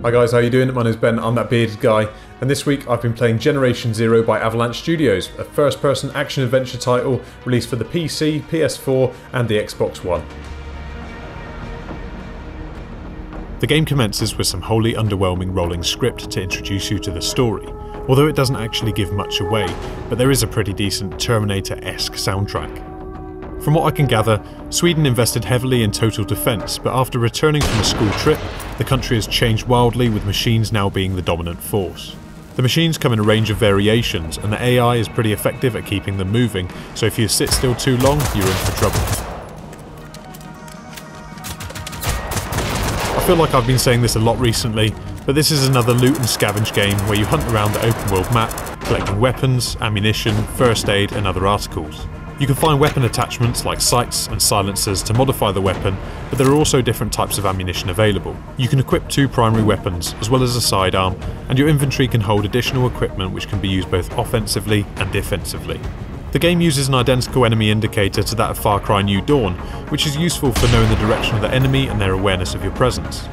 Hi guys, how you doing? My name's Ben, I'm that bearded guy, and this week I've been playing Generation Zero by Avalanche Studios, a first-person action-adventure title released for the PC, PS4 and the Xbox One. The game commences with some wholly underwhelming rolling script to introduce you to the story, although it doesn't actually give much away, but there is a pretty decent Terminator-esque soundtrack. From what I can gather, Sweden invested heavily in total defence, but after returning from a school trip, the country has changed wildly, with machines now being the dominant force. The machines come in a range of variations, and the AI is pretty effective at keeping them moving, so if you sit still too long, you're in for trouble. I feel like I've been saying this a lot recently, but this is another loot and scavenge game where you hunt around the open world map, collecting weapons, ammunition, first aid and other articles. You can find weapon attachments like sights and silencers to modify the weapon, but there are also different types of ammunition available. You can equip 2 primary weapons, as well as a sidearm, and your inventory can hold additional equipment which can be used both offensively and defensively. The game uses an identical enemy indicator to that of Far Cry New Dawn, which is useful for knowing the direction of the enemy and their awareness of your presence.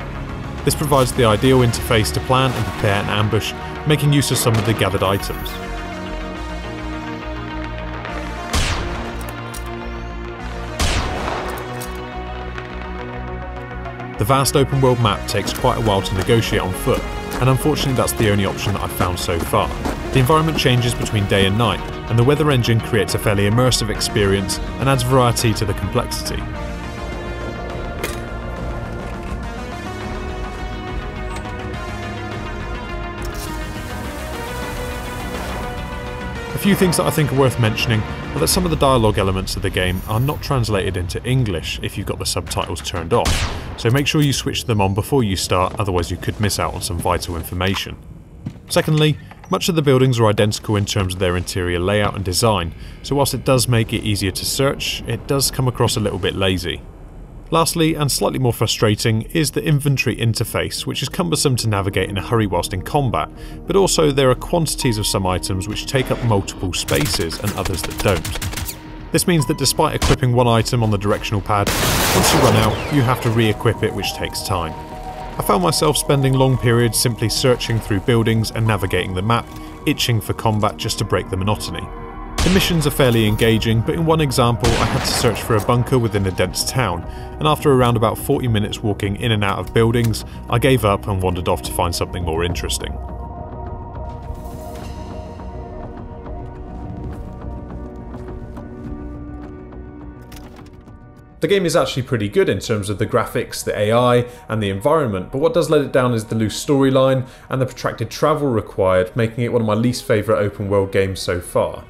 This provides the ideal interface to plan and prepare an ambush, making use of some of the gathered items. The vast open world map takes quite a while to negotiate on foot, and unfortunately that's the only option that I've found so far. The environment changes between day and night, and the weather engine creates a fairly immersive experience and adds variety to the complexity. A few things that I think are worth mentioning are that some of the dialogue elements of the game are not translated into English if you've got the subtitles turned off, so make sure you switch them on before you start, otherwise you could miss out on some vital information. Secondly, much of the buildings are identical in terms of their interior layout and design, so whilst it does make it easier to search, it does come across a little bit lazy. Lastly, and slightly more frustrating, is the inventory interface, which is cumbersome to navigate in a hurry whilst in combat, but also there are quantities of some items which take up multiple spaces and others that don't. This means that despite equipping one item on the directional pad, once you run out, you have to re-equip it, which takes time. I found myself spending long periods simply searching through buildings and navigating the map, itching for combat just to break the monotony. The missions are fairly engaging, but in one example I had to search for a bunker within a dense town, and after around about 40 minutes walking in and out of buildings, I gave up and wandered off to find something more interesting. The game is actually pretty good in terms of the graphics, the AI and the environment, but what does let it down is the loose storyline and the protracted travel required, making it one of my least favourite open world games so far.